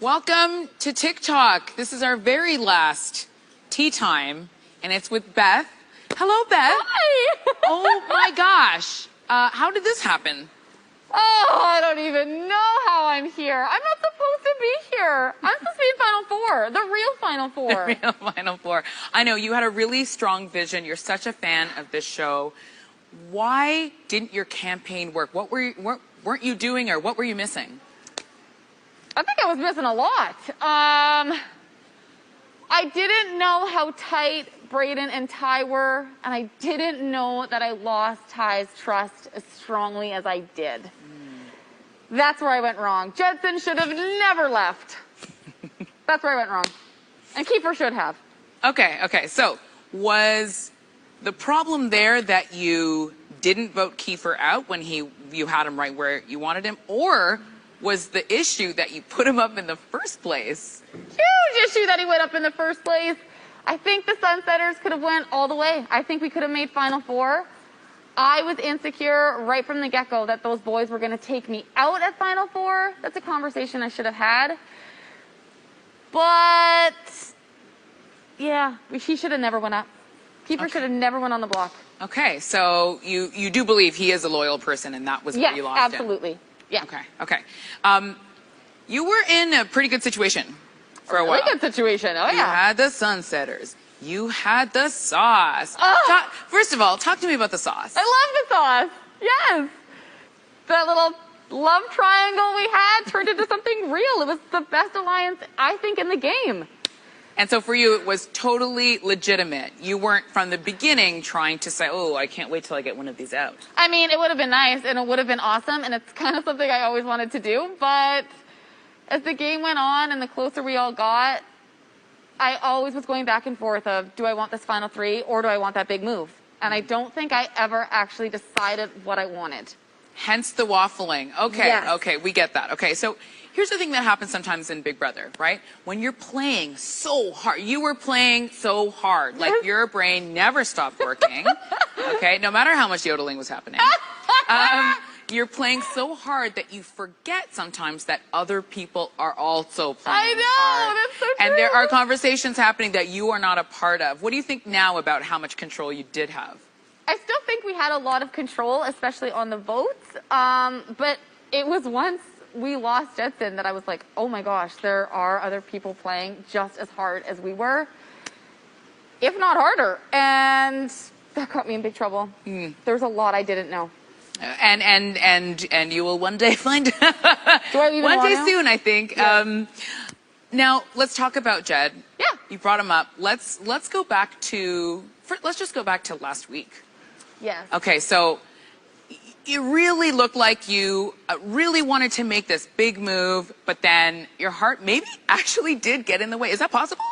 Welcome to TikTok. This is our very last tea time, and it's with Beth. Hello, Beth. Hi. Oh my gosh. How did this happen? Oh, I don't even know how I'm here. I'm not supposed to be here. I'm supposed to be in Final Four, the real Final Four. The real Final Four. I know you had a really strong vision. You're such a fan of this show. Why didn't your campaign work? What weren't you doing, or what were you missing? I think I was missing a lot. I didn't know how tight Brayden and Ty were, and I didn't know that I lost Ty's trust as strongly as I did. That's where I went wrong. Jedson should have never left. That's where I went wrong. And Kiefer should have. Okay. So was the problem there that you didn't vote Kiefer out when you had him right where you wanted him, or was the issue that you put him up in the first place? Huge issue that he went up in the first place. I think the Sunsetters could have went all the way. I think we could have made Final Four. I was insecure right from the get-go that those boys were going to take me out at Final Four. That's a conversation I should have had. But, yeah, he should have never went up. Kiefer should have never went on the block. Okay, so you do believe he is a loyal person, and that was where you lost him? Absolutely. Yeah. Okay. You were in a pretty good situation for a while. Really good situation. Oh, yeah. You had the Sunsetters. You had the sauce. First of all, talk to me about the sauce. I love the sauce. Yes. That little love triangle we had turned into something real. It was the best alliance, I think, in the game. And so for you, it was totally legitimate. You weren't from the beginning trying to say, oh, I can't wait till I get one of these out. I mean, it would have been nice and it would have been awesome, and it's kind of something I always wanted to do. But as the game went on and the closer we all got, I always was going back and forth of, do I want this Final Three or do I want that big move? And I don't think I ever actually decided what I wanted. Hence the waffling. Okay, yes. Okay, we get that. Okay, so here's the thing that happens sometimes in Big Brother, right? When you're playing so hard, you were playing so hard, like your brain never stopped working, okay, no matter how much yodeling was happening. You're playing so hard that you forget sometimes that other people are also playing hard. I know, that's so true. And there are conversations happening that you are not a part of. What do you think now about how much control you did have? I still think we had a lot of control, especially on the votes. But it was once we lost Jedson that I was like, oh my gosh, there are other people playing just as hard as we were, if not harder. And that got me in big trouble. There was a lot I didn't know. And you will one day find out. Do I even one day know? soon, I think. Yes. Now let's talk about Jed. Yeah. You brought him up. Let's go back to let's just go back to last week. Yes. Okay, so it really looked like you really wanted to make this big move, but then your heart maybe actually did get in the way. Is that possible?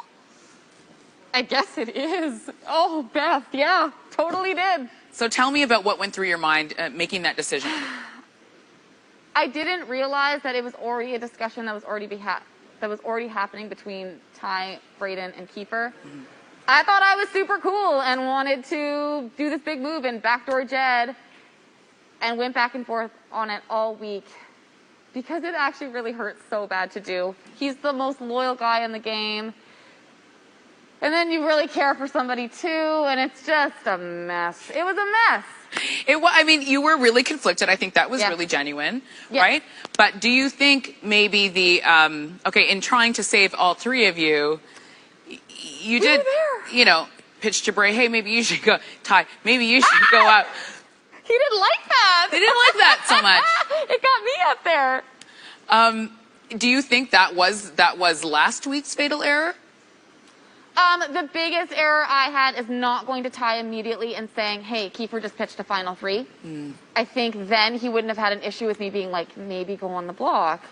I guess it is. Oh, Beth, yeah, totally did. So tell me about what went through your mind making that decision. I didn't realize that it was already a discussion that was already happening between Ty, Brayden, and Kiefer. I thought I was super cool and wanted to do this big move and backdoor Jed, and went back and forth on it all week because it actually really hurts so bad to do. He's the most loyal guy in the game. And then you really care for somebody too, and it's just a mess. It was a mess. I mean, you were really conflicted. I think that was really genuine, right? But do you think maybe in trying to save all three of you, you did, pitch to Bray, hey, maybe you should go, Ty, maybe you should go out. He didn't like that. They didn't like that so much. It got me up there. Do you think that was last week's fatal error? The biggest error I had is not going to Ty immediately and saying, hey, Kiefer just pitched a Final Three. I think then he wouldn't have had an issue with me being like, maybe go on the block.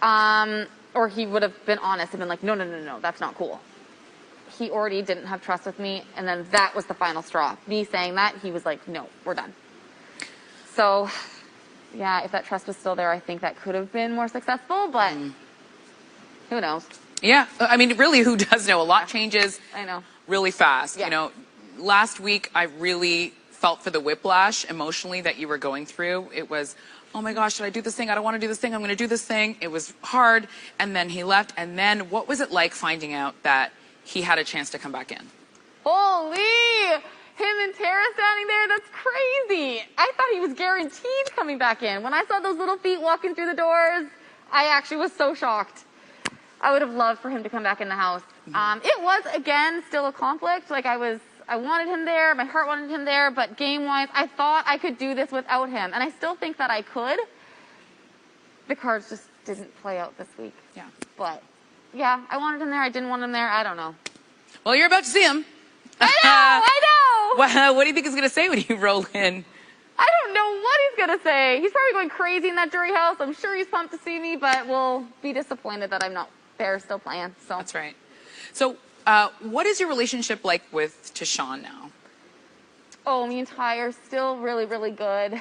Or he would have been honest and been like, no, that's not cool. He already didn't have trust with me, and then that was the final straw. Me saying that, he was like, no, we're done. So, yeah, if that trust was still there, I think that could have been more successful, but who knows? Yeah, I mean, really, who does know? A lot changes really fast. Yeah. Last week, I really felt for the whiplash emotionally that you were going through. It was oh my gosh, should I do this thing? I don't want to do this thing. I'm going to do this thing. It was hard. And then he left. And then what was it like finding out that he had a chance to come back in? Holy! Him and Tara standing there, that's crazy. I thought he was guaranteed coming back in. When I saw those little feet walking through the doors, I actually was so shocked. I would have loved for him to come back in the house. It was, again, still a conflict. Like, I wanted him there. My heart wanted him there. But game-wise, I thought I could do this without him. And I still think that I could. The cards just didn't play out this week. Yeah. But, yeah, I wanted him there. I didn't want him there. I don't know. Well, you're about to see him. I know! What do you think he's going to say when you roll in? I don't know what he's going to say. He's probably going crazy in that jury house. I'm sure he's pumped to see me, but will be disappointed that I'm not there still playing. So That's right. So, what is your relationship like with Tashawn now? Oh, me and Ty are still really, really good.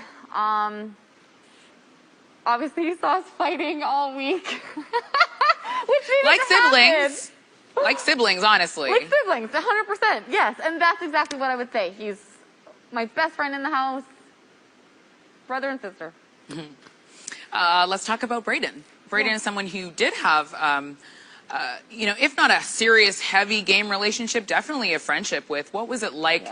Obviously, you saw us fighting all week. Which Like siblings. Like siblings, honestly. Like siblings, 100%. Yes, and that's exactly what I would say. He's my best friend in the house, brother and sister. Let's talk about Brayden. Brayden is someone who did have, if not a serious, heavy game relationship, definitely a friendship with. What was it like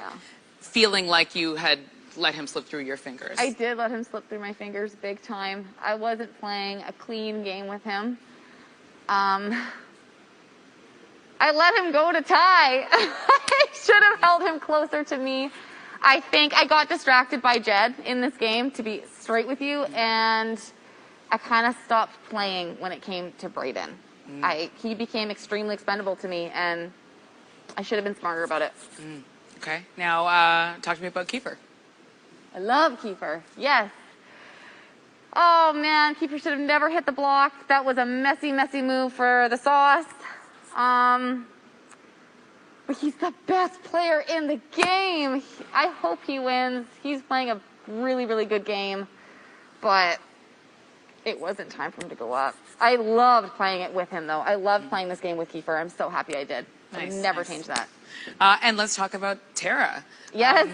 feeling like you had let him slip through your fingers? I did let him slip through my fingers big time. I wasn't playing a clean game with him. I let him go to Ty. I should have held him closer to me. I think I got distracted by Jed in this game, to be straight with you, and I kind of stopped playing when it came to Brayden. He became extremely expendable to me, and I should have been smarter about it. Okay. Now, talk to me about Kiefer. I love Kiefer. Yes. Oh, man. Kiefer should have never hit the block. That was a messy, messy move for the sauce. But he's the best player in the game. I hope he wins. He's playing a really, really good game. But it wasn't time for him to go up. I loved playing it with him, though. I loved playing this game with Kiefer. I'm so happy I did. Nice, I'd never change that. And let's talk about Tara. Yes.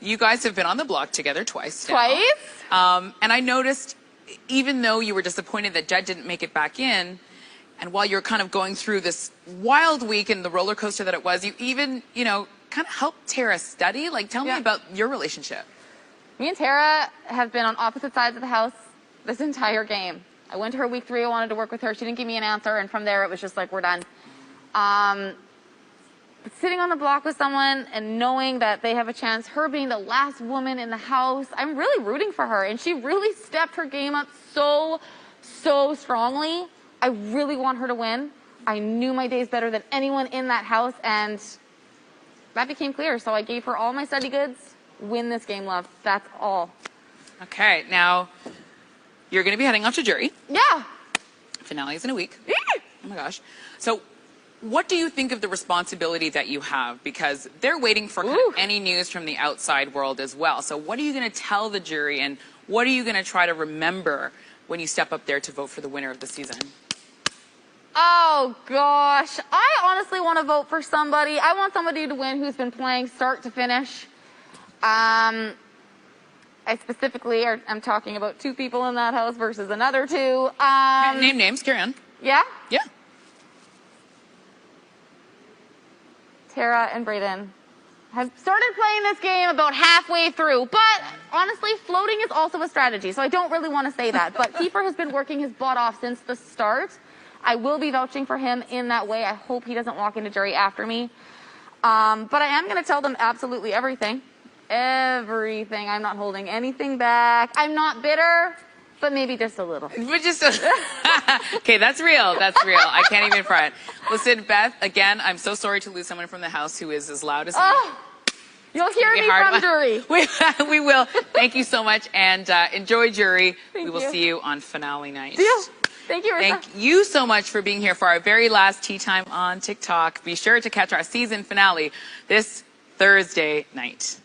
You guys have been on the block together twice now. Twice? And I noticed, even though you were disappointed that Jed didn't make it back in, and while you're kind of going through this wild week and the roller coaster that it was, you even, kind of helped Tara study. Like, tell me about your relationship. Me and Tara have been on opposite sides of the house this entire game. I went to her week 3. I wanted to work with her. She didn't give me an answer. And from there, it was just like, we're done. But sitting on the block with someone and knowing that they have a chance, her being the last woman in the house, I'm really rooting for her. And she really stepped her game up so strongly. I really want her to win. I knew my days better than anyone in that house, and that became clear. So I gave her all my study goods. Win this game, love. That's all. Okay, now you're going to be heading off to jury. Yeah. Finale is in a week. Oh my gosh. So what do you think of the responsibility that you have? Because they're waiting for kind of any news from the outside world as well. So what are you going to tell the jury, and what are you going to try to remember when you step up there to vote for the winner of the season? Oh, gosh. I honestly want to vote for somebody. I want somebody to win who's been playing start to finish. I specifically I'm talking about 2 people in that house versus another 2. Name names. Carry on. Yeah? Yeah. Tara and Brayden have started playing this game about halfway through. But honestly, floating is also a strategy, so I don't really want to say that. But Kiefer has been working his butt off since the start. I will be vouching for him in that way. I hope he doesn't walk into jury after me. But I am going to tell them absolutely everything. Everything. I'm not holding anything back. I'm not bitter, but maybe just a little. But just okay, that's real. That's real. I can't even front. Listen, Beth, again, I'm so sorry to lose someone from the house who is as loud as me. You'll hear me from jury. We will. Thank you so much, and enjoy jury. We will see you on finale night. Deal. Thank you, Arisa. Thank you so much for being here for our very last Tea Time on TikTok. Be sure to catch our season finale this Thursday night.